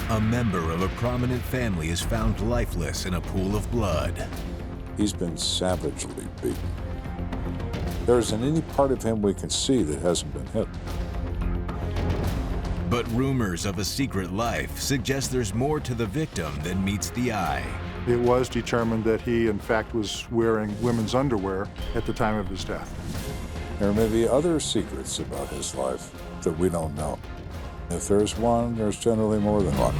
A member of a prominent family is found lifeless in a pool of blood. He's been savagely beaten. There isn't any part of him we can see that hasn't been hit. But rumors of a secret life suggest there's more to the victim than meets the eye. It was determined that he, in fact, was wearing women's underwear at the time of his death. There may be other secrets about his life that we don't know. If there's one, there's generally more than one.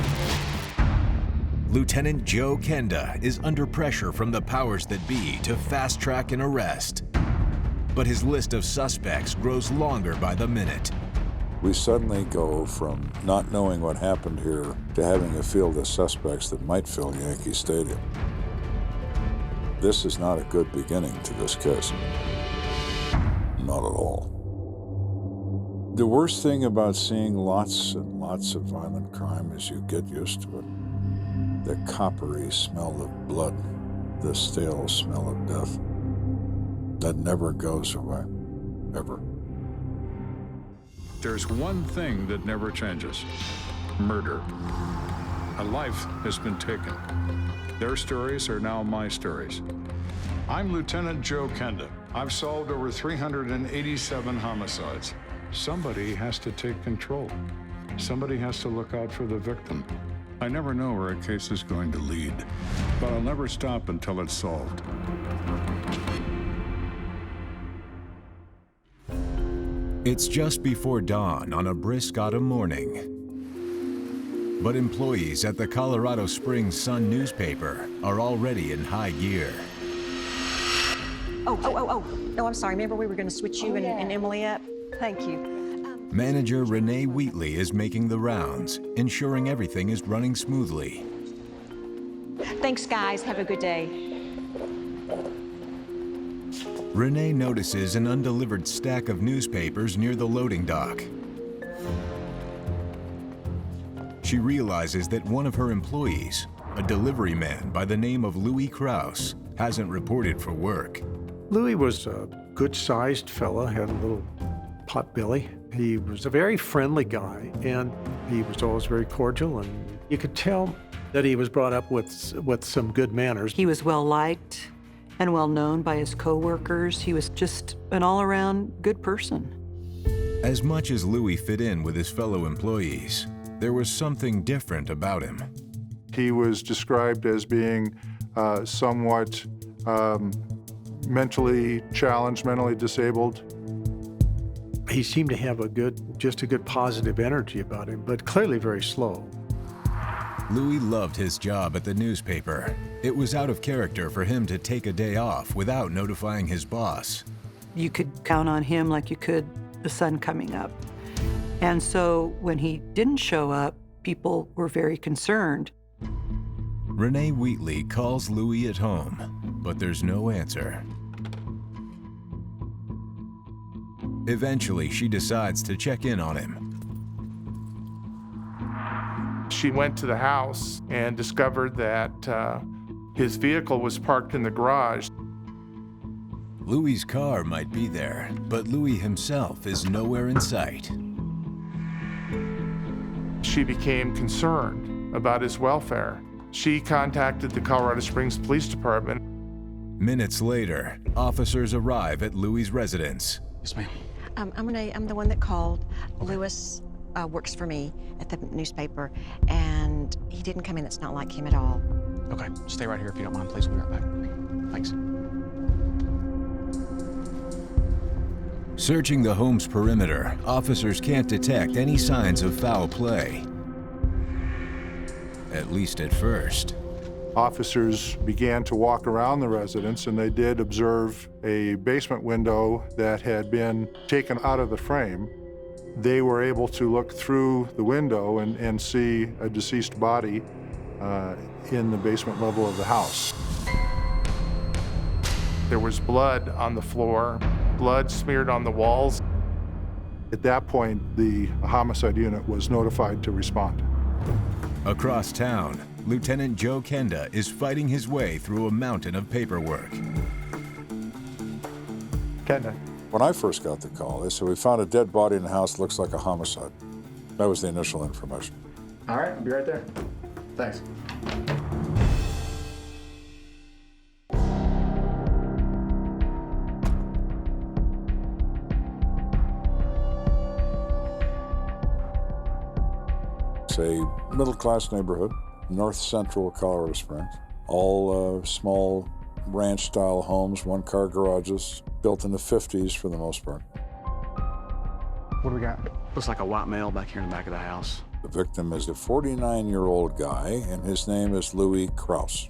Lieutenant Joe Kenda is under pressure from the powers that be to fast-track an arrest. But his list of suspects grows longer by the minute. We suddenly go from not knowing what happened here to having a field of suspects that might fill Yankee Stadium. This is not a good beginning to this case. Not at all. The worst thing about seeing lots and lots of violent crime is you get used to it. The coppery smell of blood, the stale smell of death. That never goes away, ever. There's one thing that never changes: murder. A life has been taken. Their stories are now my stories. I'm Lieutenant Joe Kenda. I've solved over 387 homicides. Somebody has to take control. Somebody has to look out for the victim. I never know where a case is going to lead, but I'll never stop until it's solved. It's just before dawn on a brisk autumn morning. But employees at the Colorado Springs Sun newspaper are already in high gear. Oh. No, I'm sorry. Remember we were going to switch you and Emily up? Thank you. Manager Renee Wheatley is making the rounds, ensuring everything is running smoothly. Thanks, guys. Have a good day. Renee notices an undelivered stack of newspapers near the loading dock. She realizes that one of her employees, a delivery man by the name of Louis Krause, hasn't reported for work. Louis was a good-sized fella, had a little pot belly. He was a very friendly guy, and he was always very cordial, and you could tell that he was brought up with some good manners. He was well-liked and well-known by his co-workers. He was just an all-around good person. As much as Louis fit in with his fellow employees, there was something different about him. He was described as being somewhat mentally challenged, mentally disabled. He seemed to have just a good positive energy about him, but clearly very slow. Louis loved his job at the newspaper. It was out of character for him to take a day off without notifying his boss. You could count on him like you could the sun coming up. And so when he didn't show up, people were very concerned. Renee Wheatley calls Louis at home, but there's no answer. Eventually, she decides to check in on him. She went to the house and discovered that his vehicle was parked in the garage. Louis's car might be there, but Louis himself is nowhere in sight. She became concerned about his welfare. She contacted the Colorado Springs Police Department. Minutes later, officers arrive at Louis's residence. Yes, ma'am. I'm the one that called. Louis works for me at the newspaper, and he didn't come in. It's not like him at all. Okay, stay right here if you don't mind, please. We'll be right back. Thanks. Searching the home's perimeter, officers can't detect any signs of foul play. At least at first. Officers began to walk around the residence, and they did observe a basement window that had been taken out of the frame. They were able to look through the window and see a deceased body in the basement level of the house. There was blood on the floor, blood smeared on the walls. At that point, the homicide unit was notified to respond. Across town, Lieutenant Joe Kenda is fighting his way through a mountain of paperwork. Kenda. When I first got the call, they said, we found a dead body in the house, looks like a homicide. That was the initial information. All right, I'll be right there. Thanks. It's a middle-class neighborhood, north central Colorado Springs. All small ranch-style homes, one-car garages, built in the 50s for the most part. What do we got? Looks like a white male back here in the back of the house. The victim is a 49-year-old guy, and his name is Louis Krause.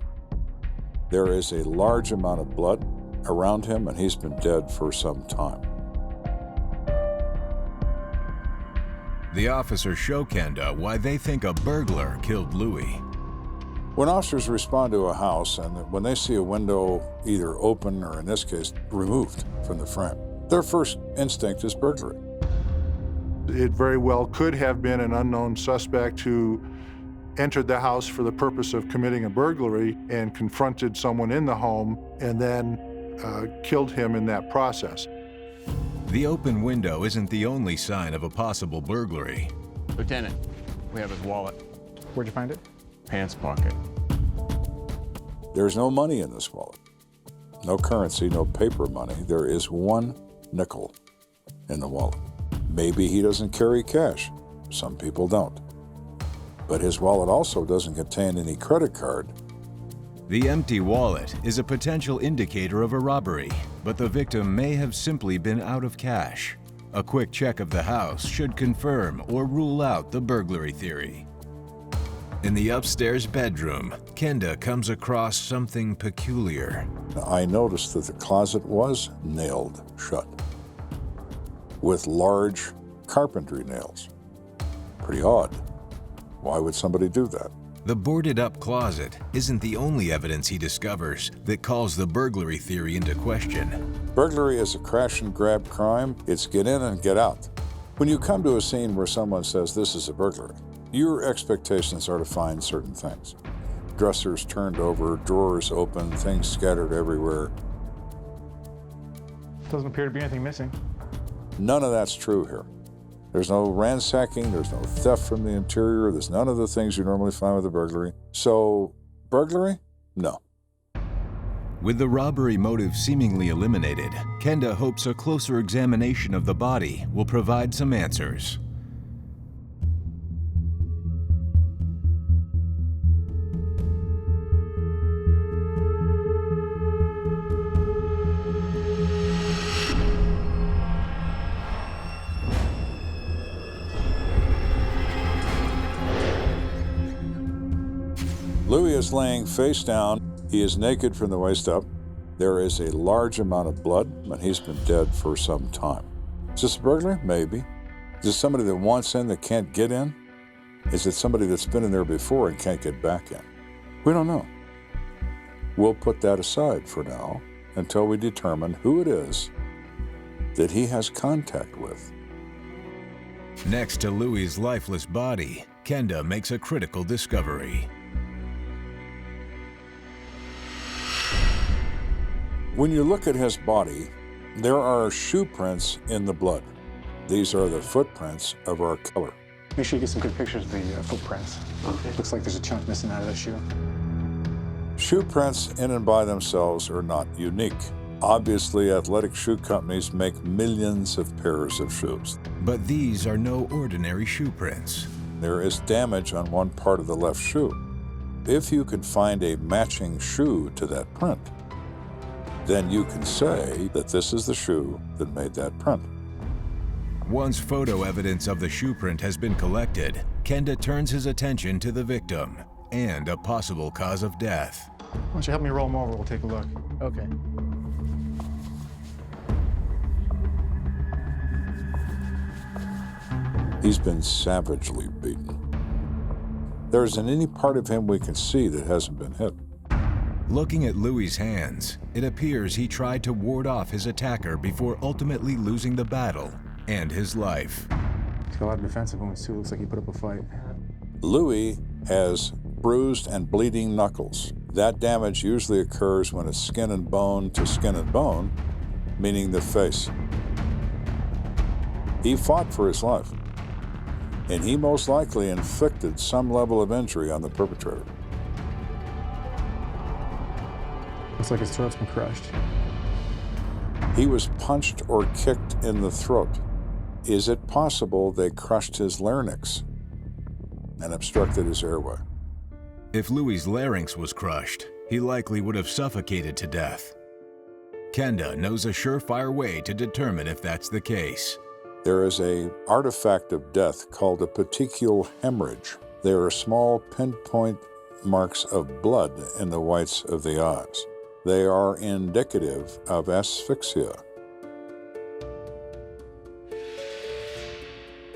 There is a large amount of blood around him, and he's been dead for some time. The officers show Kenda why they think a burglar killed Louis. When officers respond to a house and when they see a window either open or, in this case, removed from the frame, their first instinct is burglary. It very well could have been an unknown suspect who entered the house for the purpose of committing a burglary and confronted someone in the home and then killed him in that process. The open window isn't the only sign of a possible burglary. Lieutenant, we have his wallet. Where'd you find it? Pants pocket. There's no money in this wallet. No currency, no paper money. There is one nickel in the wallet. Maybe he doesn't carry cash. Some people don't. But his wallet also doesn't contain any credit card. The empty wallet is a potential indicator of a robbery, but the victim may have simply been out of cash. A quick check of the house should confirm or rule out the burglary theory. In the upstairs bedroom, Kenda comes across something peculiar. I noticed that the closet was nailed shut with large carpentry nails. Pretty odd. Why would somebody do that? The boarded-up closet isn't the only evidence he discovers that calls the burglary theory into question. Burglary is a crash-and-grab crime. It's get in and get out. When you come to a scene where someone says this is a burglary, your expectations are to find certain things. Dressers turned over, drawers open, things scattered everywhere. Doesn't appear to be anything missing. None of that's true here. There's no ransacking, there's no theft from the interior, there's none of the things you normally find with a burglary. So, burglary? No. With the robbery motive seemingly eliminated, Kenda hopes a closer examination of the body will provide some answers. Louis is laying face down. He is naked from the waist up. There is a large amount of blood, and he's been dead for some time. Is this a burglar? Maybe. Is this somebody that wants in that can't get in? Is it somebody that's been in there before and can't get back in? We don't know. We'll put that aside for now until we determine who it is that he has contact with. Next to Louis's lifeless body, Kenda makes a critical discovery. When you look at his body, there are shoe prints in the blood. These are the footprints of our killer. Make sure you get some good pictures of the footprints. Okay. Looks like there's a chunk missing out of the shoe. Shoe prints in and by themselves are not unique. Obviously, athletic shoe companies make millions of pairs of shoes. But these are no ordinary shoe prints. There is damage on one part of the left shoe. If you could find a matching shoe to that print, then you can say that this is the shoe that made that print. Once photo evidence of the shoe print has been collected, Kenda turns his attention to the victim and a possible cause of death. Why don't you help me roll him over? We'll take a look. Okay. He's been savagely beaten. There isn't any part of him we can see that hasn't been hit. Looking at Louis's hands, it appears he tried to ward off his attacker before ultimately losing the battle and his life. He's got a lot of defensive wounds too. Looks like he put up a fight. Louis has bruised and bleeding knuckles. That damage usually occurs when it's skin and bone to skin and bone, meaning the face. He fought for his life. and he most likely inflicted some level of injury on the perpetrator. Looks like his throat's been crushed. He was punched or kicked in the throat. Is it possible they crushed his larynx and obstructed his airway? If Louis's larynx was crushed, he likely would have suffocated to death. Kenda knows a surefire way to determine if that's the case. There is an artifact of death called a petechial hemorrhage. There are small pinpoint marks of blood in the whites of the eyes. They are indicative of asphyxia.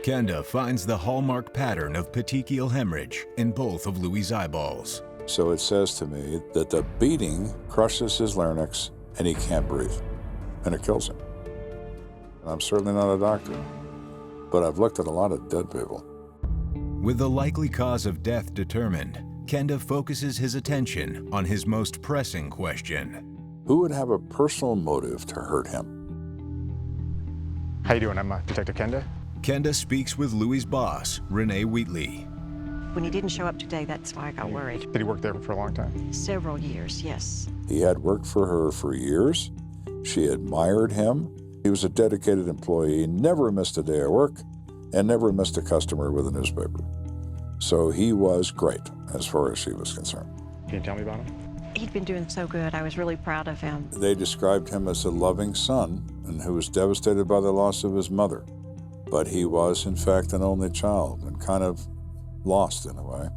Kenda finds the hallmark pattern of petechial hemorrhage in both of Louis's eyeballs. So it says to me that the beating crushes his larynx and he can't breathe, and it kills him. And I'm certainly not a doctor, but I've looked at a lot of dead people. With the likely cause of death determined, Kenda focuses his attention on his most pressing question. Who would have a personal motive to hurt him? How you doing? I'm Detective Kenda. Kenda speaks with Louis's boss, Renee Wheatley. When he didn't show up today, that's why I got worried. Did he work there for a long time? Several years, yes. He had worked for her for years. She admired him. He was a dedicated employee, never missed a day of work, and never missed a customer with a newspaper. So he was great as far as she was concerned. Can you tell me about him? He'd been doing so good. I was really proud of him. They described him as a loving son and who was devastated by the loss of his mother. But he was, in fact, an only child and kind of lost in a way,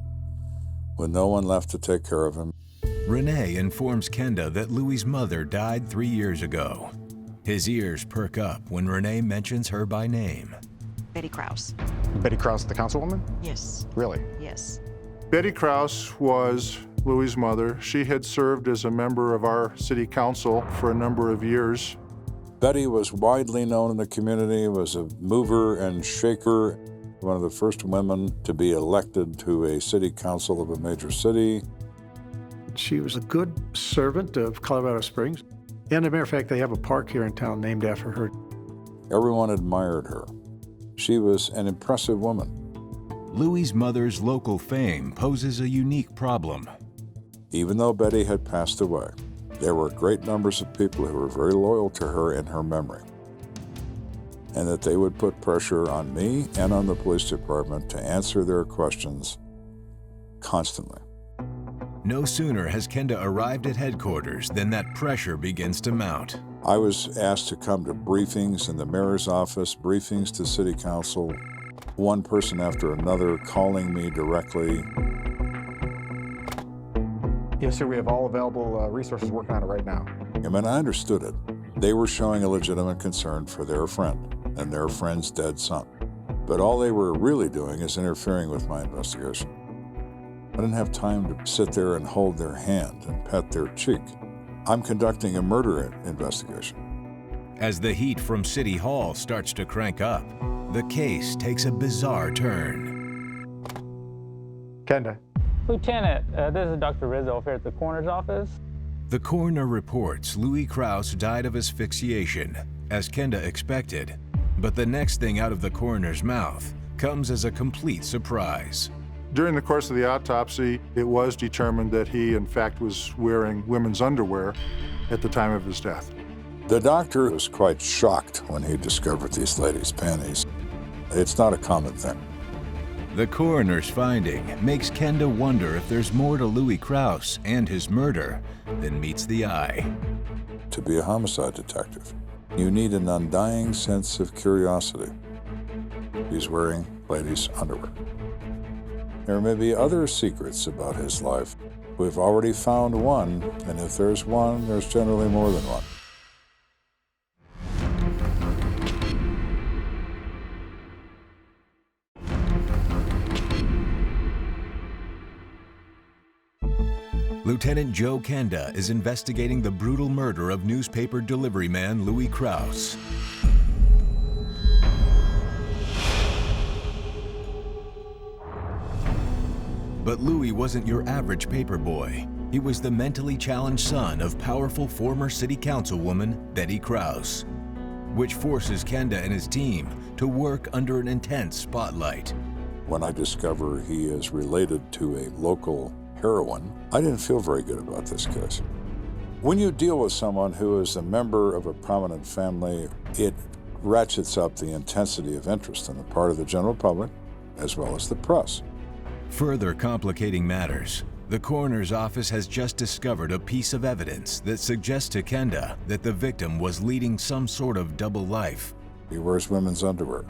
with no one left to take care of him. Renee informs Kenda that Louis's mother died 3 years ago. His ears perk up when Renee mentions her by name. Betty Krause. Betty Krause, the councilwoman? Yes. Really? Yes. Betty Krause was Louis's mother. She had served as a member of our city council for a number of years. Betty was widely known in the community, was a mover and shaker, one of the first women to be elected to a city council of a major city. She was a good servant of Colorado Springs. And as a matter of fact, they have a park here in town named after her. Everyone admired her. She was an impressive woman. Louis's mother's local fame poses a unique problem. Even though Betty had passed away, there were great numbers of people who were very loyal to her in her memory, and that they would put pressure on me and on the police department to answer their questions constantly. No sooner has Kenda arrived at headquarters than that pressure begins to mount. I was asked to come to briefings in the mayor's office, briefings to city council, one person after another calling me directly. Yes, sir. We have all available resources working on it right now. I mean, I understood it. They were showing a legitimate concern for their friend and their friend's dead son. But all they were really doing is interfering with my investigation. I didn't have time to sit there and hold their hand and pet their cheek. I'm conducting a murder investigation. As the heat from City Hall starts to crank up, the case takes a bizarre turn. Kenda. Lieutenant, this is Dr. Rizzo here at the coroner's office. The coroner reports Louis Krause died of asphyxiation, as Kenda expected. But the next thing out of the coroner's mouth comes as a complete surprise. During the course of the autopsy, it was determined that he, in fact, was wearing women's underwear at the time of his death. The doctor was quite shocked when he discovered these ladies' panties. It's not a common thing. The coroner's finding makes Kenda wonder if there's more to Louis Krause and his murder than meets the eye. To be a homicide detective, you need an undying sense of curiosity. He's wearing ladies' underwear. There may be other secrets about his life. We've already found one, and if there's one, there's generally more than one. Lieutenant Joe Kenda is investigating the brutal murder of newspaper delivery man Louis Krause. But Louis wasn't your average paper boy. He was the mentally challenged son of powerful former city councilwoman Betty Krause, which forces Kenda and his team to work under an intense spotlight. When I discover he is related to a local heroine, I didn't feel very good about this case. When you deal with someone who is a member of a prominent family, it ratchets up the intensity of interest on the part of the general public as well as the press. Further complicating matters, the coroner's office has just discovered a piece of evidence that suggests to Kenda that the victim was leading some sort of double life. He wears women's underwear.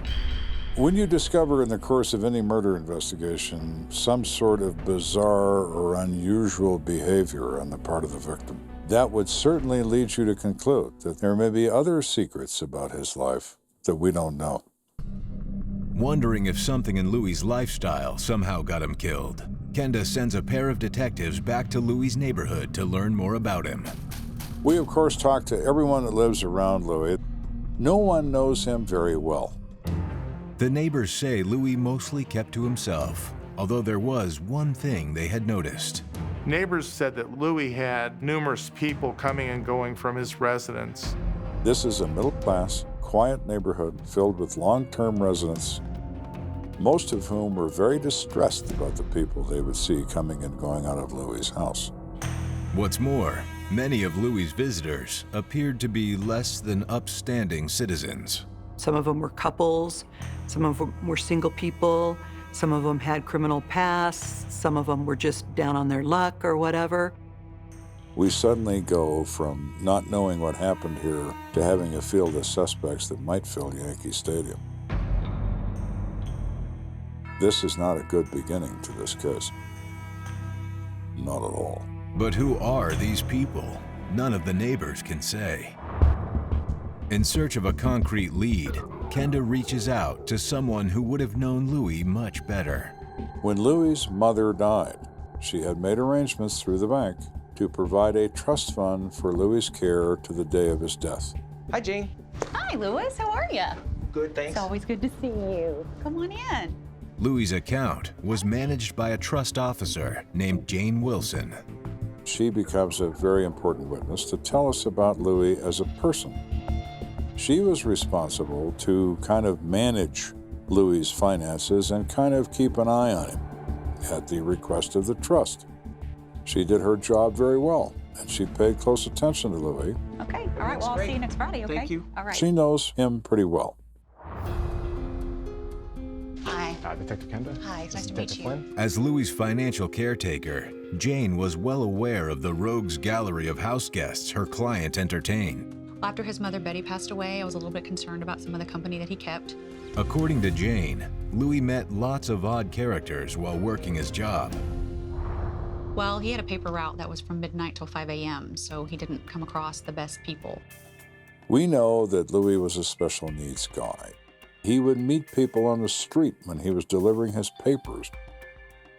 When you discover in the course of any murder investigation some sort of bizarre or unusual behavior on the part of the victim, that would certainly lead you to conclude that there may be other secrets about his life that we don't know. Wondering if something in Louis's lifestyle somehow got him killed, Kenda sends a pair of detectives back to Louis's neighborhood to learn more about him. We, of course, talk to everyone that lives around Louis. No one knows him very well. The neighbors say Louis mostly kept to himself, although there was one thing they had noticed. Neighbors said that Louis had numerous people coming and going from his residence. This is a middle-class, quiet neighborhood filled with long-term residents, most of whom were very distressed about the people they would see coming and going out of Louis's house. What's more, many of Louis's visitors appeared to be less than upstanding citizens. Some of them were couples, some of them were single people, some of them had criminal pasts, some of them were just down on their luck or whatever. We suddenly go from not knowing what happened here to having a field of suspects that might fill Yankee Stadium. This is not a good beginning to this case. Not at all. But who are these people? None of the neighbors can say. In search of a concrete lead, Kenda reaches out to someone who would have known Louis much better. When Louis's mother died, she had made arrangements through the bank to provide a trust fund for Louis's care to the day of his death. Hi, Jane. Hi, Louis. How are you? Good, thanks. It's always good to see you. Come on in. Louis's account was managed by a trust officer named Jane Wilson. She becomes a very important witness to tell us about Louis as a person. She was responsible to kind of manage Louis's finances and kind of keep an eye on him at the request of the trust. She did her job very well, and she paid close attention to Louis. Okay, all right, well, I'll see you next Friday, okay? Thank you. All right. She knows him pretty well. Hi. Detective Kenda. Hi, it's nice to Detective meet you. Flynn. As Louis's financial caretaker, Jane was well aware of the rogues gallery of house guests her client entertained. After his mother Betty passed away, I was a little bit concerned about some of the company that he kept. According to Jane, Louis met lots of odd characters while working his job. Well, he had a paper route that was from midnight till 5 a.m., so he didn't come across the best people. We know that Louis was a special needs guy. He would meet people on the street when he was delivering his papers.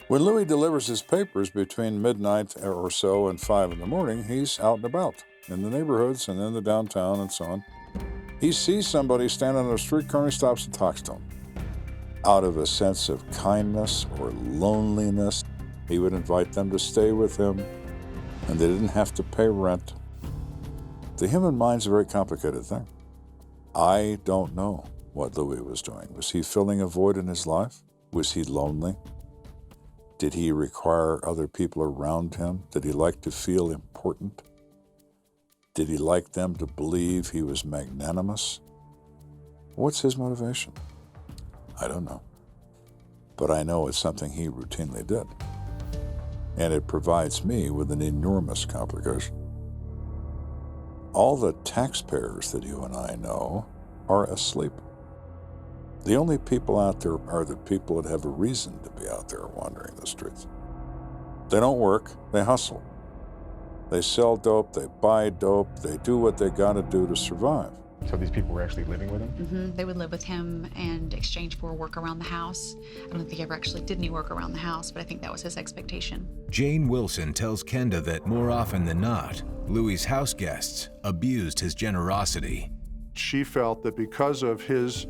When Louis delivers his papers between midnight or so and 5 in the morning, he's out and about in the neighborhoods and in the downtown and so on. He sees somebody standing on a street corner, stops and talks to him. Out of a sense of kindness or loneliness, he would invite them to stay with him, and they didn't have to pay rent. The human mind's a very complicated thing. I don't know what Louis was doing. Was he filling a void in his life? Was he lonely? Did he require other people around him? Did he like to feel important? Did he like them to believe he was magnanimous? What's his motivation? I don't know. But I know it's something he routinely did. And it provides me with an enormous complication. All the taxpayers that you and I know are asleep. The only people out there are the people that have a reason to be out there wandering the streets. They don't work, they hustle. They sell dope, they buy dope, they do what they gotta do to survive. So these people were actually living with him? Mm-hmm. They would live with him and exchange for work around the house. I don't think he ever actually did any work around the house, but I think that was his expectation. Jane Wilson tells Kenda that more often than not, Louis's house guests abused his generosity. She felt that because of his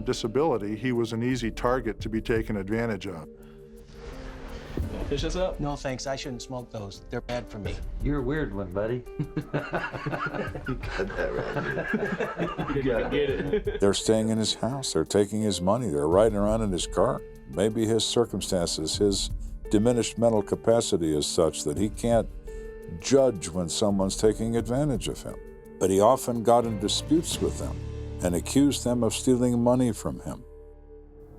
disability, he was an easy target to be taken advantage of. Fish us up? No, thanks. I shouldn't smoke those. They're bad for me. You're a weird one, buddy. You got that right. You gotta get it. They're staying in his house. They're taking his money. They're riding around in his car. Maybe his circumstances, his diminished mental capacity is such that he can't judge when someone's taking advantage of him. But he often got in disputes with them and accused them of stealing money from him.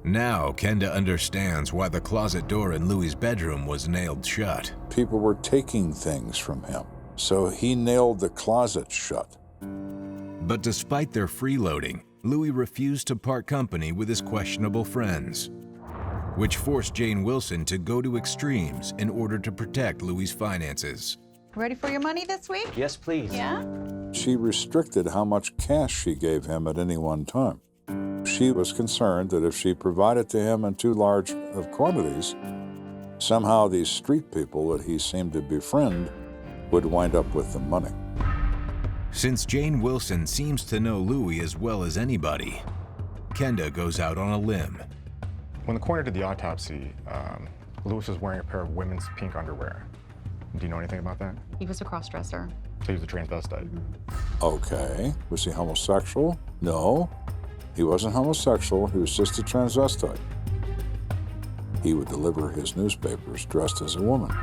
Now, Kenda understands why the closet door in Louis' bedroom was nailed shut. People were taking things from him, so he nailed the closet shut. But despite their freeloading, Louis refused to part company with his questionable friends, which forced Jane Wilson to go to extremes in order to protect Louis' finances. Ready for your money this week? Yes, please. Yeah? She restricted how much cash she gave him at any one time. She was concerned that if she provided to him in too large of quantities, somehow these street people that he seemed to befriend would wind up with the money. Since Jane Wilson seems to know Louis as well as anybody, Kenda goes out on a limb. When the coroner did the autopsy, Louis was wearing a pair of women's pink underwear. Do you know anything about that? He was a cross-dresser. So he was a transvestite. Okay. Was he homosexual? No. He wasn't homosexual. He was just a transvestite. He would deliver his newspapers dressed as a woman.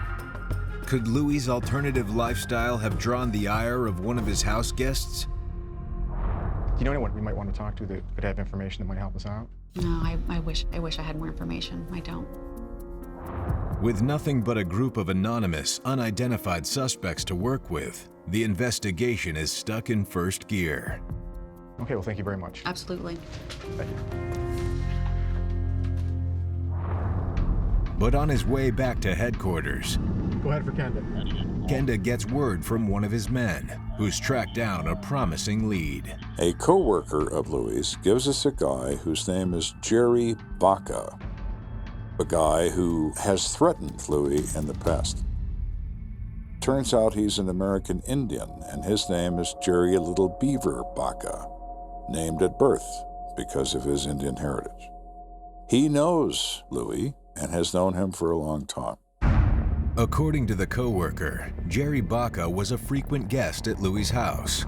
Could Louis' alternative lifestyle have drawn the ire of one of his house guests? Do you know anyone we might want to talk to that could have information that might help us out? No, I wish I had more information. I don't. With nothing but a group of anonymous, unidentified suspects to work with, the investigation is stuck in first gear. Okay, well, thank you very much. Absolutely. Thank you. But on his way back to headquarters, Go ahead for Kenda. Kenda gets word from one of his men, who's tracked down a promising lead. A co-worker of Louis gives us a guy whose name is Jerry Baca, a guy who has threatened Louis in the past. Turns out he's an American Indian, and his name is Jerry Little Beaver Baca, named at birth because of his Indian heritage. He knows Louis and has known him for a long time. According to the co-worker, Jerry Baca was a frequent guest at Louis' house.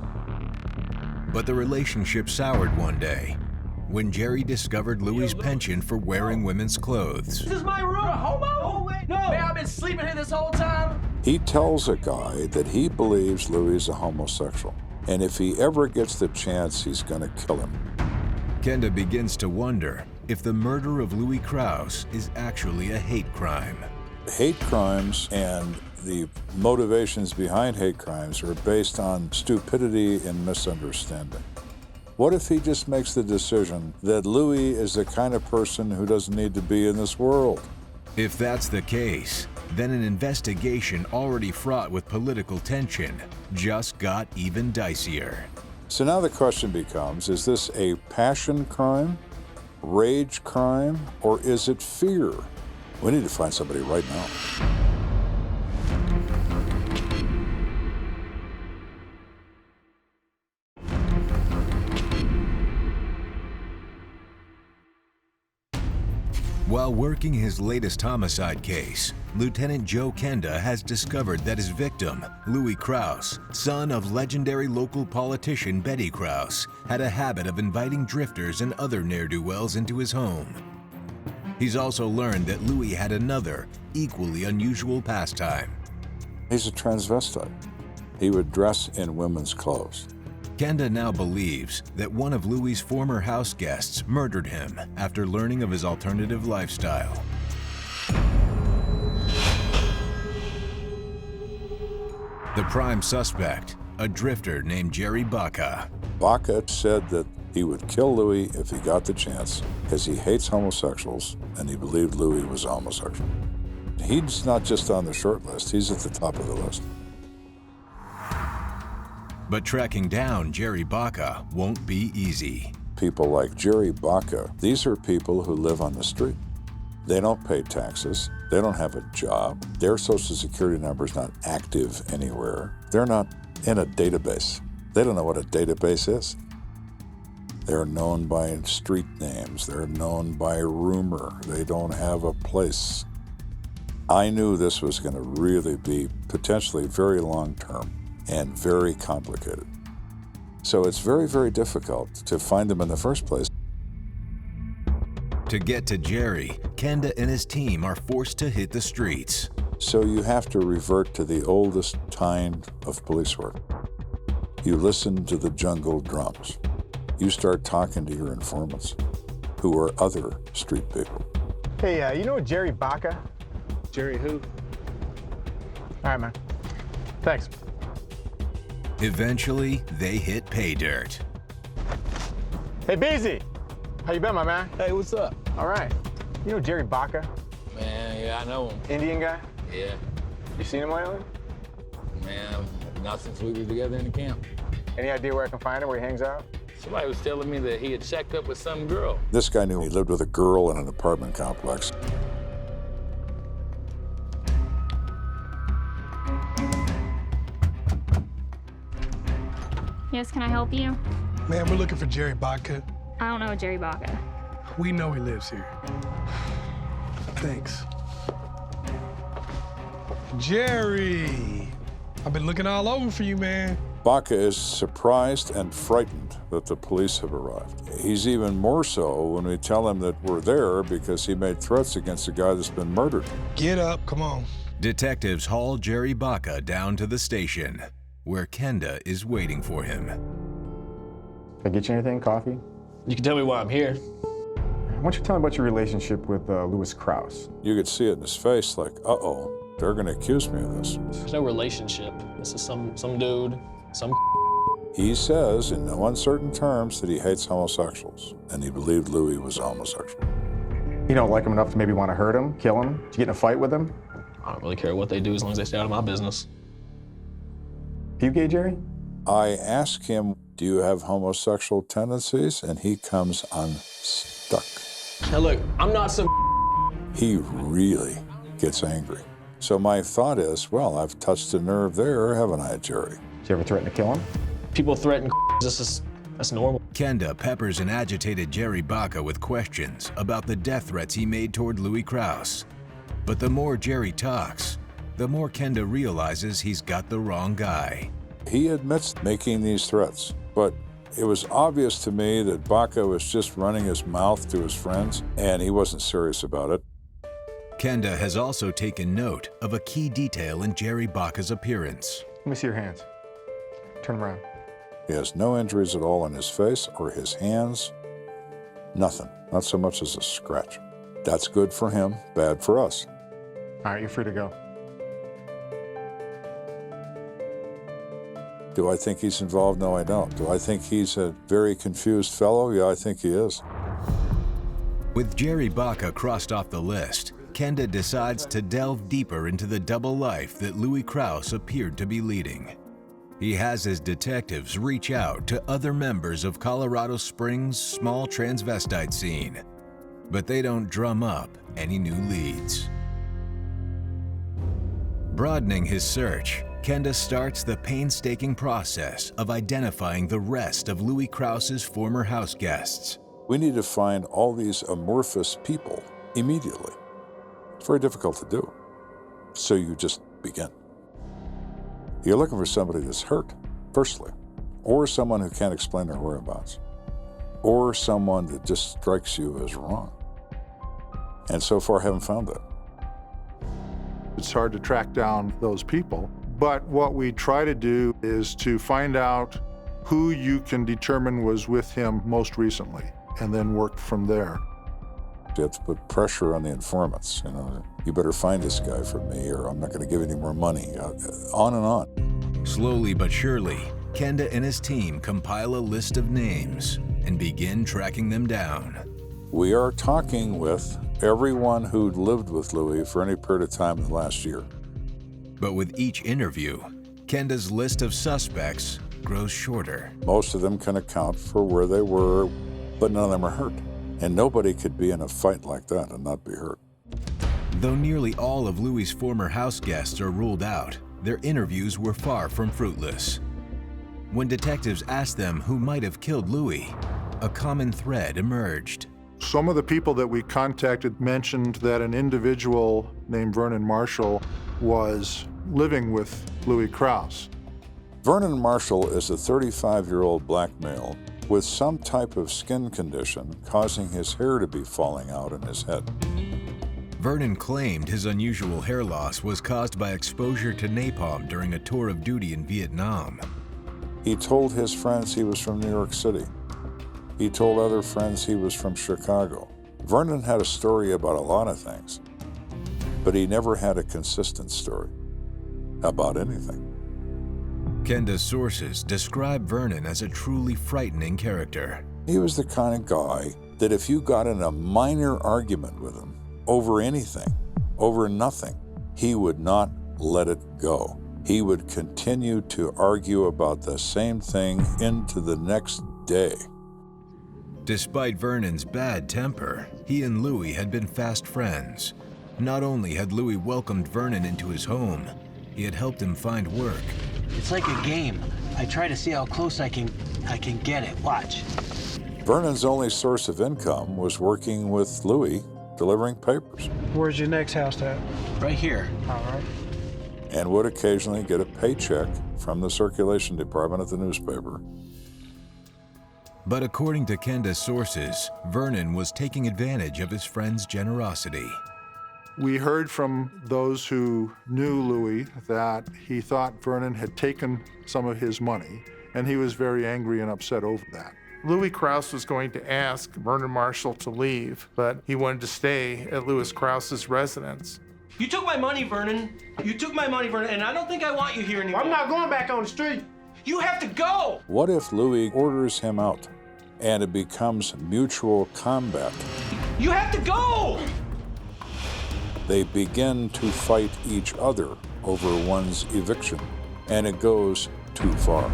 But the relationship soured one day when Jerry discovered Louis' penchant for wearing women's clothes. This is my room. You're a homo? No. Man, I've been sleeping here this whole time. He tells a guy that he believes Louis is a homosexual, and if he ever gets the chance, he's going to kill him. Kenda begins to wonder if the murder of Louis Krause is actually a hate crime. Hate crimes and the motivations behind hate crimes are based on stupidity and misunderstanding. What if he just makes the decision that Louis is the kind of person who doesn't need to be in this world? If that's the case, then an investigation already fraught with political tension just got even dicier. So now the question becomes, is this a passion crime, rage crime, or is it fear? We need to find somebody right now. While working his latest homicide case, Lieutenant Joe Kenda has discovered that his victim, Louis Krause, son of legendary local politician Betty Krause, had a habit of inviting drifters and other ne'er-do-wells into his home. He's also learned that Louis had another, equally unusual pastime. He's a transvestite. He would dress in women's clothes. Kenda now believes that one of Louis' former house guests murdered him after learning of his alternative lifestyle. The prime suspect, a drifter named Jerry Baca. Baca said that he would kill Louis if he got the chance because he hates homosexuals and he believed Louis was homosexual. He's not just on the short list, he's at the top of the list. But tracking down Jerry Baca won't be easy. People like Jerry Baca, these are people who live on the street. They don't pay taxes. They don't have a job. Their Social Security number is not active anywhere. They're not in a database. They don't know what a database is. They're known by street names. They're known by rumor. They don't have a place. I knew this was going to really be potentially very long-term and very complicated. So it's very, very difficult to find them in the first place. To get to Jerry, Kenda and his team are forced to hit the streets. So you have to revert to the oldest kind of police work. You listen to the jungle drums. You start talking to your informants, who are other street people. Hey, you know Jerry Baca? Jerry who? All right, man. Thanks. Eventually, they hit pay dirt. Hey, Beezy. How you been, my man? Hey, what's up? All right. You know Jerry Baca? Man, yeah, I know him. Indian guy? Yeah. You seen him lately? Man, not since we were together in the camp. Any idea where I can find him, where he hangs out? Somebody was telling me that he had checked up with some girl. This guy knew he lived with a girl in an apartment complex. Yes, can I help you? Man, we're looking for Jerry Baca. I don't know Jerry Baca. We know he lives here. Thanks. Jerry! I've been looking all over for you, man. Baca is surprised and frightened that the police have arrived. He's even more so when we tell him that we're there because he made threats against a guy that's been murdered. Get up, come on. Detectives haul Jerry Baca down to the station, where Kenda is waiting for him. Can I get you anything? Coffee? You can tell me why I'm here. Why don't you tell me about your relationship with Louis Krause? You could see it in his face like, uh-oh, they're gonna accuse me of this. There's no relationship. This is some dude, some He says in no uncertain terms that he hates homosexuals, and he believed Louis was homosexual. You don't like him enough to maybe want to hurt him, kill him? Did you get in a fight with him? I don't really care what they do as long as they stay out of my business. You gay, Jerry? I ask him, do you have homosexual tendencies? And he comes unstuck. Now look, I'm not some He really gets angry. So my thought is, well, I've touched a nerve there, haven't I, Jerry? Did you ever threaten to kill him? people threaten that's normal. Kenda peppers an agitated Jerry Baca with questions about the death threats he made toward Louis Krause. But the more Jerry talks, the more Kenda realizes he's got the wrong guy. He admits making these threats, but it was obvious to me that Baca was just running his mouth to his friends, and he wasn't serious about it. Kenda has also taken note of a key detail in Jerry Baca's appearance. Let me see your hands. Turn them around. He has no injuries at all on his face or his hands. Nothing, not so much as a scratch. That's good for him, bad for us. All right, you're free to go. Do I think he's involved? No, I don't. Do I think he's a very confused fellow? Yeah, I think he is. With Jerry Baca crossed off the list, Kenda decides to delve deeper into the double life that Louis Krause appeared to be leading. He has his detectives reach out to other members of Colorado Springs' small transvestite scene, but they don't drum up any new leads. Broadening his search, Kenda starts the painstaking process of identifying the rest of Louis Krause's former house guests. We need to find all these amorphous people immediately. It's very difficult to do. So you just begin. You're looking for somebody that's hurt, firstly, or someone who can't explain their whereabouts, or someone that just strikes you as wrong. And so far, haven't found that. It's hard to track down those people, but what we try to do is to find out who you can determine was with him most recently, and then work from there. You have to put pressure on the informants. You better find this guy for me, or I'm not going to give you any more money. On and on. Slowly but surely, Kenda and his team compile a list of names and begin tracking them down. We are talking with everyone who'd lived with Louis for any period of time in the last year. But with each interview, Kenda's list of suspects grows shorter. Most of them can account for where they were, but none of them are hurt. And nobody could be in a fight like that and not be hurt. Though nearly all of Louis' former house guests are ruled out, their interviews were far from fruitless. When detectives asked them who might have killed Louis, a common thread emerged. Some of the people that we contacted mentioned that an individual named Vernon Marshall was living with Louis Krause. Vernon Marshall is a 35-year-old black male with some type of skin condition causing his hair to be falling out in his head. Vernon claimed his unusual hair loss was caused by exposure to napalm during a tour of duty in Vietnam. He told his friends he was from New York City. He told other friends he was from Chicago. Vernon had a story about a lot of things, but he never had a consistent story about anything. Kenda's sources describe Vernon as a truly frightening character. He was the kind of guy that if you got in a minor argument with him over anything, over nothing, he would not let it go. He would continue to argue about the same thing into the next day. Despite Vernon's bad temper, he and Louis had been fast friends. Not only had Louis welcomed Vernon into his home, he had helped him find work. It's like a game. I try to see how close I can get it. Watch. Vernon's only source of income was working with Louis, delivering papers. Where's your next house at? Right here. All right. And would occasionally get a paycheck from the circulation department of the newspaper. But according to Kenda's sources, Vernon was taking advantage of his friend's generosity. We heard from those who knew Louis that he thought Vernon had taken some of his money, and he was very angry and upset over that. Louis Krause was going to ask Vernon Marshall to leave, but he wanted to stay at Louis Krause's residence. You took my money, Vernon. You took my money, Vernon, and I don't think I want you here anymore. I'm not going back on the street. You have to go! What if Louis orders him out and it becomes mutual combat? You have to go! They begin to fight each other over one's eviction, and it goes too far.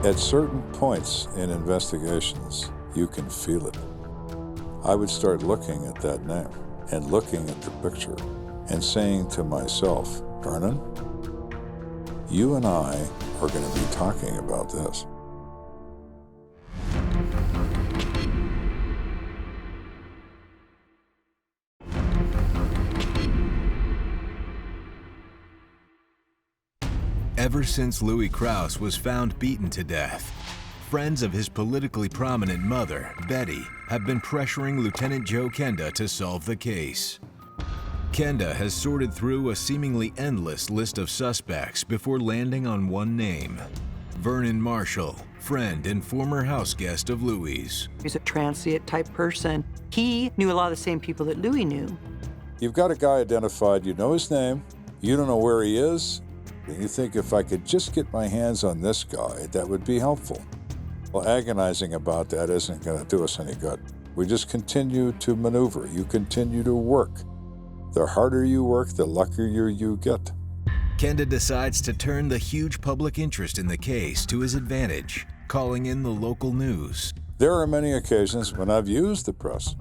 At certain points in investigations, you can feel it. I would start looking at that name and looking at the picture and saying to myself, Vernon, you and I are going to be talking about this. Ever since Louis Krause was found beaten to death, friends of his politically prominent mother, Betty, have been pressuring Lieutenant Joe Kenda to solve the case. Kenda has sorted through a seemingly endless list of suspects before landing on one name: Vernon Marshall, friend and former house guest of Louis'. He's a transient type person. He knew a lot of the same people that Louis knew. You've got a guy identified, you know his name, you don't know where he is, and you think if I could just get my hands on this guy, that would be helpful. Well, agonizing about that isn't going to do us any good. We just continue to maneuver. You continue to work. The harder you work, the luckier you get. Kenda decides to turn the huge public interest in the case to his advantage, calling in the local news. There are many occasions when I've used the press.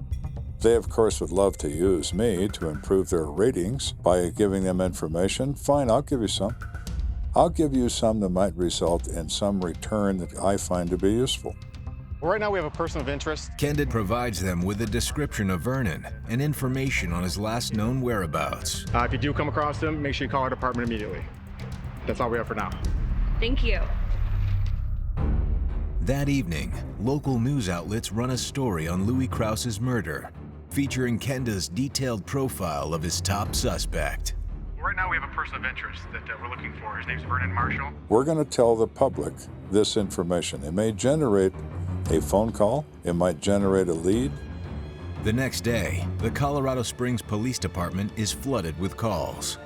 They, of course, would love to use me to improve their ratings by giving them information. Fine, I'll give you some. I'll give you some that might result in some return that I find to be useful. Well, right now we have a person of interest. Kenda provides them with a description of Vernon and information on his last known whereabouts. If you do come across him, make sure you call our department immediately. That's all we have for now. Thank you. That evening, local news outlets run a story on Louis Krause's murder, featuring Kenda's detailed profile of his top suspect. Right now we have a person of interest that we're looking for. His name's Vernon Marshall. We're going to tell the public this information. It may generate a phone call. It might generate a lead. The next day, the Colorado Springs Police Department is flooded with calls.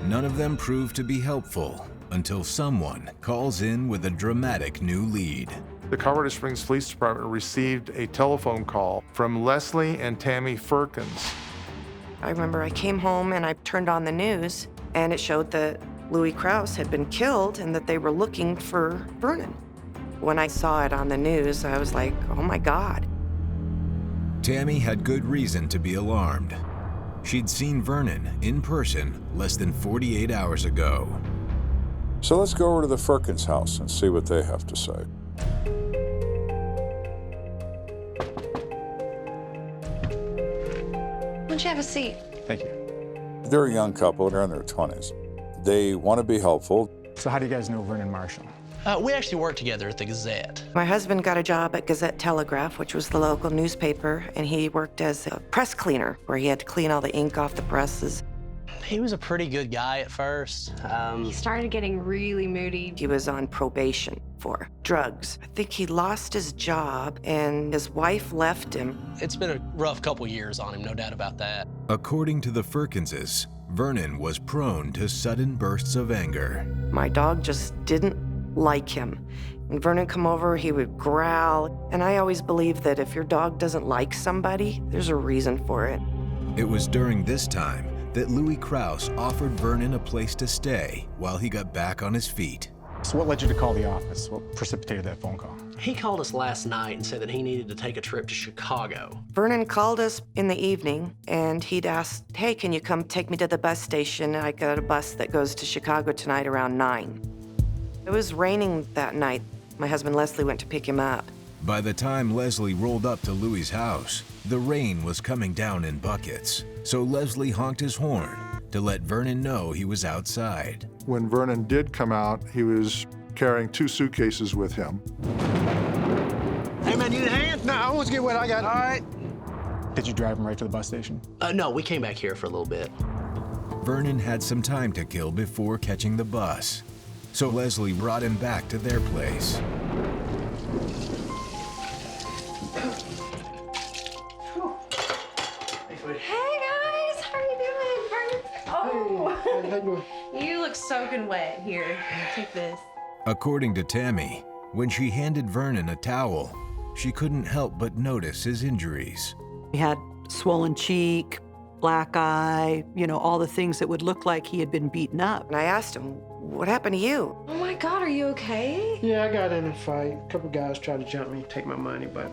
None of them prove to be helpful until someone calls in with a dramatic new lead. The Colorado Springs Police Department received a telephone call from Leslie and Tammy Firkins. I remember I came home and I turned on the news, and it showed that Louis Krause had been killed and that they were looking for Vernon. When I saw it on the news, I was like, oh my God. Tammy had good reason to be alarmed. She'd seen Vernon in person less than 48 hours ago. So let's go over to the Firkins house and see what they have to say. Why don't you have a seat? Thank you. They're a young couple. They're in their 20s. They want to be helpful. So how do you guys know Vernon Marshall? We actually worked together at the Gazette. My husband got a job at Gazette-Telegraph, which was the local newspaper, and he worked as a press cleaner, where he had to clean all the ink off the presses. He was a pretty good guy at first. He started getting really moody. He was on probation for drugs. I think he lost his job, and his wife left him. It's been a rough couple years on him, no doubt about that. According to the Ferkinses, Vernon was prone to sudden bursts of anger. My dog just didn't like him. When Vernon come over, he would growl, and I always believe that if your dog doesn't like somebody, there's a reason for it. It was during this time that Louis Krause offered Vernon a place to stay while he got back on his feet. So what led you to call the office? What precipitated that phone call? He called us last night and said that he needed to take a trip to Chicago. Vernon called us in the evening, and he'd asked, hey, can you come take me to the bus station? I got a bus that goes to Chicago tonight around 9. It was raining that night. My husband Leslie went to pick him up. By the time Leslie rolled up to Louis's house, the rain was coming down in buckets, so Leslie honked his horn to let Vernon know he was outside. When Vernon did come out, he was carrying 2 suitcases with him. Hey, man, need a hand? No, I want to get what I got. All right. Did you drive him right to the bus station? No, we came back here for a little bit. Vernon had some time to kill before catching the bus, so Leslie brought him back to their place. Hey guys, how are you doing? Oh, you look soaking wet. Here, take this. According to Tammy, when she handed Vernon a towel, she couldn't help but notice his injuries. He had swollen cheek, black eye, all the things that would look like he had been beaten up. And I asked him, what happened to you? Oh my God, are you okay? Yeah, I got in a fight. A couple guys tried to jump me, take my money, but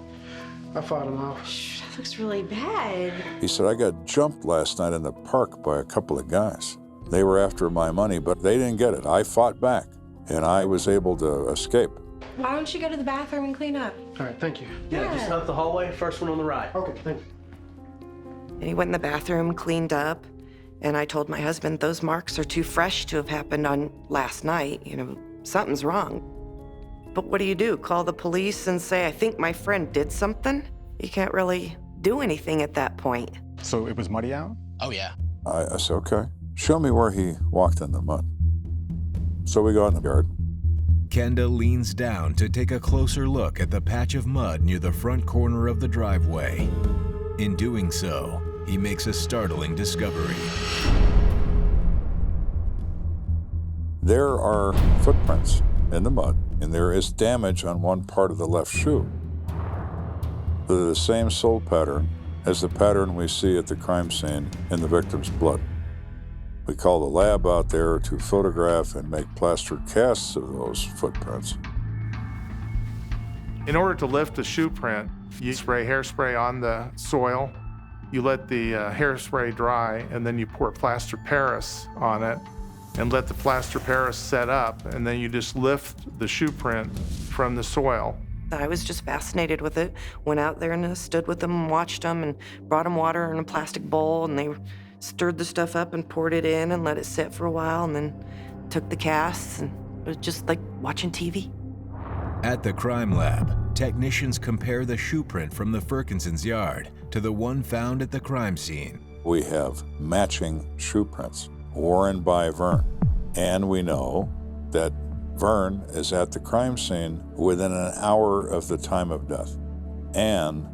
I fought them off. That looks really bad. He said, I got jumped last night in the park by a couple of guys. They were after my money, but they didn't get it. I fought back, and I was able to escape. Why don't you go to the bathroom and clean up? All right, thank you. Yeah, just up the hallway, first one on the right. Okay, thank you. And he went in the bathroom, cleaned up, and I told my husband, those marks are too fresh to have happened on last night. Something's wrong. But what do? Call the police and say, I think my friend did something? You can't really do anything at that point. So it was muddy out? Oh, yeah. I said, okay, show me where he walked in the mud. So we go in the yard. Kenda leans down to take a closer look at the patch of mud near the front corner of the driveway. In doing so, he makes a startling discovery. There are footprints in the mud, and there is damage on one part of the left shoe. They're the same sole pattern as the pattern we see at the crime scene in the victim's blood. We call the lab out there to photograph and make plaster casts of those footprints. In order to lift the shoe print, you spray hairspray on the soil, you let the hairspray dry, and then you pour plaster Paris on it and let the plaster Paris set up, and then you just lift the shoe print from the soil. I was just fascinated with it. Went out there and stood with them and watched them and brought them water in a plastic bowl, and they stirred the stuff up and poured it in and let it sit for a while, and then took the casts, and it was just like watching TV. At the crime lab, technicians compare the shoe print from the Ferkinsons' yard to the one found at the crime scene. We have matching shoe prints worn by Vern, and we know that Vern is at the crime scene within an hour of the time of death, and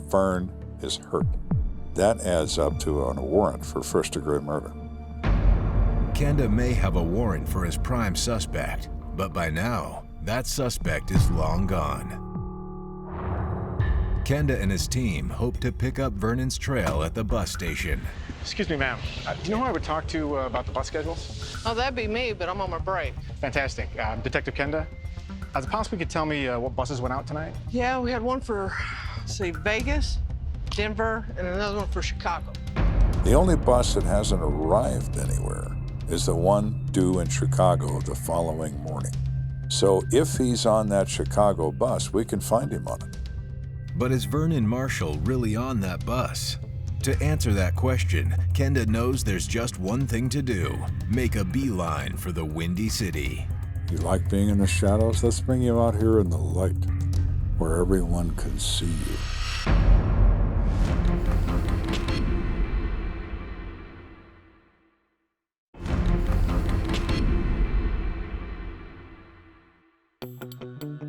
Vern is hurt. That adds up to a warrant for first-degree murder. Kenda may have a warrant for his prime suspect, but by now, that suspect is long gone. Kenda and his team hope to pick up Vernon's trail at the bus station. Excuse me, ma'am. Do you know who I would talk to about the bus schedules? Oh, that'd be me, but I'm on my break. Fantastic. Detective Kenda, is it possible you could tell me what buses went out tonight? Yeah, we had one for, Vegas, Denver, and another one for Chicago. The only bus that hasn't arrived anywhere is the one due in Chicago the following morning. So if he's on that Chicago bus, we can find him on it. But is Vernon Marshall really on that bus? To answer that question, Kenda knows there's just one thing to do: make a beeline for the Windy City. You like being in the shadows? Let's bring you out here in the light, where everyone can see you.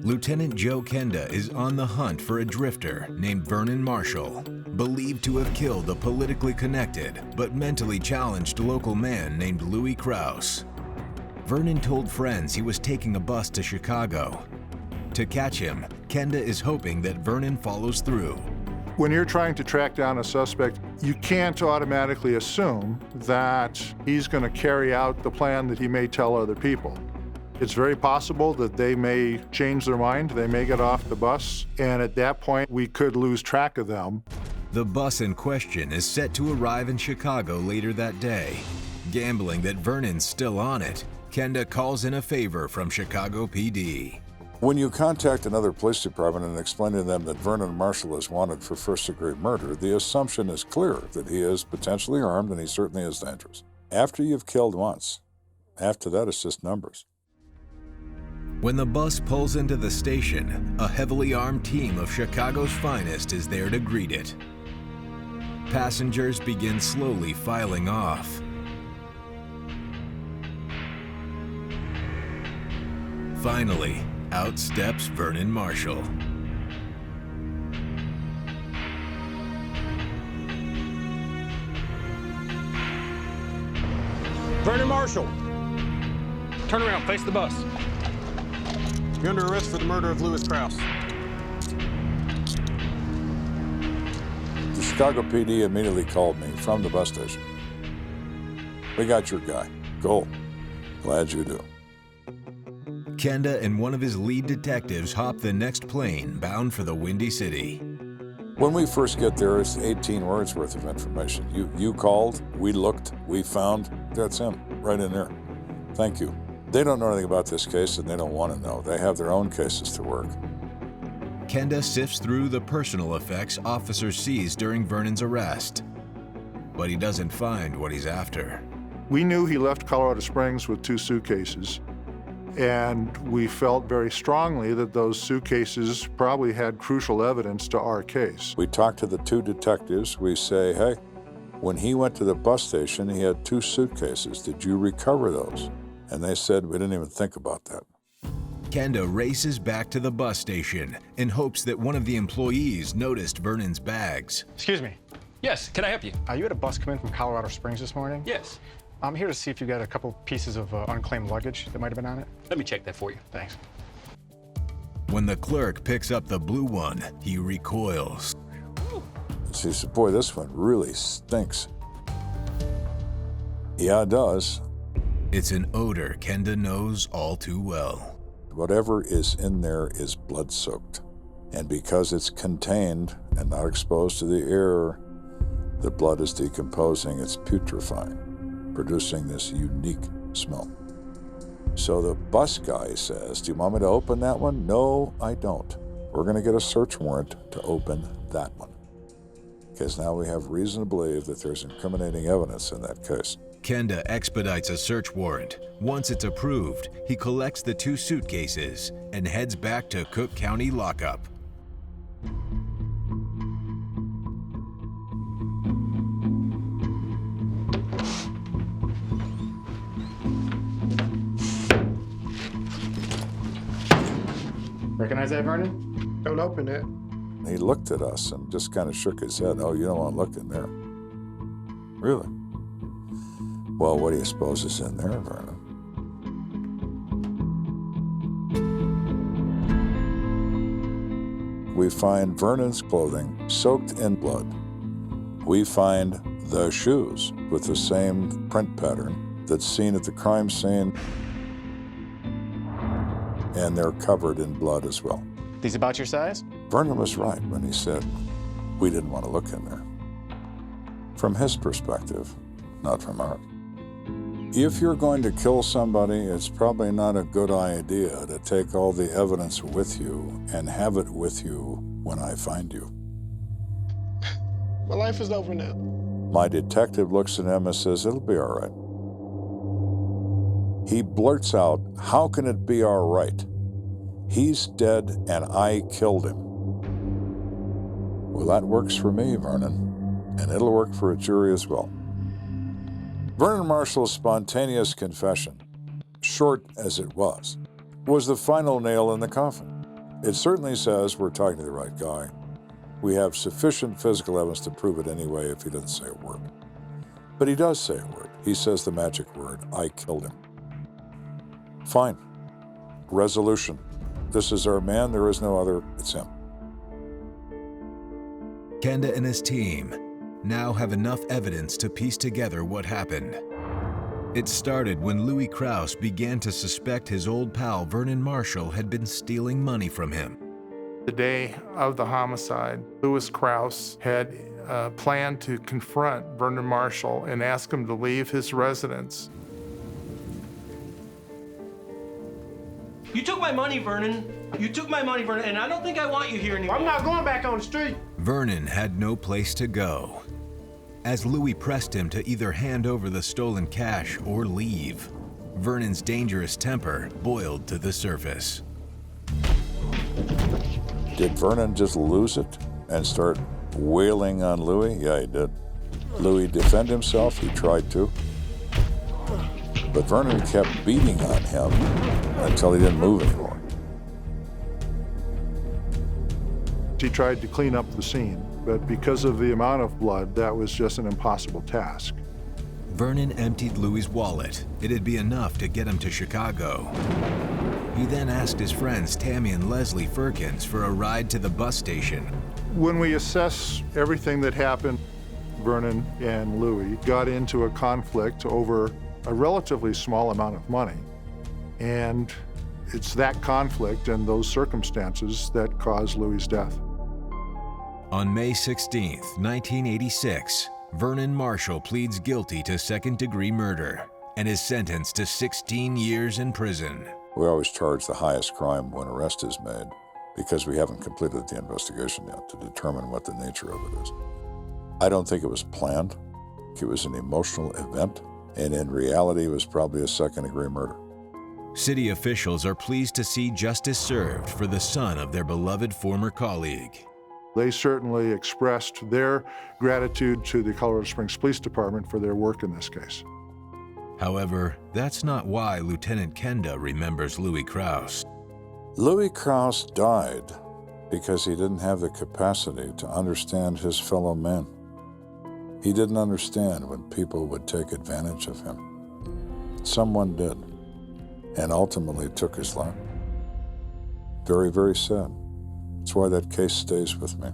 Lieutenant Joe Kenda is on the hunt for a drifter named Vernon Marshall, believed to have killed a politically connected but mentally challenged local man named Louis Krause. Vernon told friends he was taking a bus to Chicago. To catch him, Kenda is hoping that Vernon follows through. When you're trying to track down a suspect, you can't automatically assume that he's going to carry out the plan that he may tell other people. It's very possible that they may change their mind, they may get off the bus, and at that point, we could lose track of them. The bus in question is set to arrive in Chicago later that day. Gambling that Vernon's still on it, Kenda calls in a favor from Chicago PD. When you contact another police department and explain to them that Vernon Marshall is wanted for first-degree murder, the assumption is clear that he is potentially armed and he certainly is dangerous. After you've killed once, after that it's just numbers. When the bus pulls into the station, a heavily armed team of Chicago's finest is there to greet it. Passengers begin slowly filing off. Finally, out steps Vernon Marshall. Vernon Marshall, turn around, face the bus. You're under arrest for the murder of Louis Krause. The Chicago PD immediately called me from the bus station. We got your guy. Go. Glad you do. Kenda and one of his lead detectives hop the next plane bound for the Windy City. When we first get there, it's 18 words worth of information. You called, we looked, we found. That's him, right in there. Thank you. They don't know anything about this case, and they don't want to know. They have their own cases to work. Kenda sifts through the personal effects officers seize during Vernon's arrest, but he doesn't find what he's after. We knew he left Colorado Springs with 2 suitcases, and we felt very strongly that those suitcases probably had crucial evidence to our case. We talked to the 2 detectives. We say, hey, when he went to the bus station, he had 2 suitcases. Did you recover those? And they said, we didn't even think about that. Kenda races back to the bus station in hopes that one of the employees noticed Vernon's bags. Excuse me. Yes, can I help you? You had a bus come in from Colorado Springs this morning? Yes. I'm here to see if you got a couple pieces of unclaimed luggage that might have been on it. Let me check that for you. Thanks. When the clerk picks up the blue one, he recoils. She said, boy, this one really stinks. Yeah, it does. It's an odor Kenda knows all too well. Whatever is in there is blood-soaked. And because it's contained and not exposed to the air, the blood is decomposing, it's putrefying, producing this unique smell. So the bus guy says, do you want me to open that one? No, I don't. We're going to get a search warrant to open that one. Because now we have reason to believe that there's incriminating evidence in that case. Kenda expedites a search warrant. Once it's approved, he collects the 2 suitcases and heads back to Cook County lockup. Recognize that, Vernon? Don't open it. He looked at us and just kind of shook his head. Oh, you don't want to look in there. Really? Well, what do you suppose is in there, Vernon? We find Vernon's clothing soaked in blood. We find the shoes with the same print pattern that's seen at the crime scene, and they're covered in blood as well. These about your size? Vernon was right when he said we didn't want to look in there. From his perspective, not from ours. If you're going to kill somebody, it's probably not a good idea to take all the evidence with you and have it with you when I find you. My life is over now. My detective looks at him and says, it'll be all right. He blurts out, "How can it be our right? He's dead and I killed him." Well, that works for me, Vernon, and it'll work for a jury as well. Vernon Marshall's spontaneous confession, short as it was the final nail in the coffin. It certainly says we're talking to the right guy. We have sufficient physical evidence to prove it anyway if he doesn't say a word. But he does say a word. He says the magic word, "I killed him." Fine. Resolution. This is our man, there is no other, it's him. Kenda and his team now have enough evidence to piece together what happened. It started when Louis Krause began to suspect his old pal Vernon Marshall had been stealing money from him. The day of the homicide, Louis Krause had planned to confront Vernon Marshall and ask him to leave his residence. You took my money, Vernon. You took my money, Vernon, and I don't think I want you here anymore. I'm not going back on the street. Vernon had no place to go. As Louis pressed him to either hand over the stolen cash or leave, Vernon's dangerous temper boiled to the surface. Did Vernon just lose it and start wailing on Louis? Yeah, he did. Louis defended himself, he tried to. But Vernon kept beating on him until he didn't move anymore. He tried to clean up the scene, but because of the amount of blood, that was just an impossible task. Vernon emptied Louis' wallet. It'd be enough to get him to Chicago. He then asked his friends Tammy and Leslie Firkins for a ride to the bus station. When we assess everything that happened, Vernon and Louis got into a conflict over a relatively small amount of money. And it's that conflict and those circumstances that caused Louis' death. On May 16, 1986, Vernon Marshall pleads guilty to second-degree murder and is sentenced to 16 years in prison. We always charge the highest crime when arrest is made because we haven't completed the investigation yet to determine what the nature of it is. I don't think it was planned. It was an emotional event, and in reality, it was probably a second-degree murder. City officials are pleased to see justice served for the son of their beloved former colleague. They certainly expressed their gratitude to the Colorado Springs Police Department for their work in this case. However, that's not why Lieutenant Kenda remembers Louis Krause. Louis Krause died because he didn't have the capacity to understand his fellow men. He didn't understand when people would take advantage of him. Someone did, and ultimately took his life. Very, very sad. That's why that case stays with me.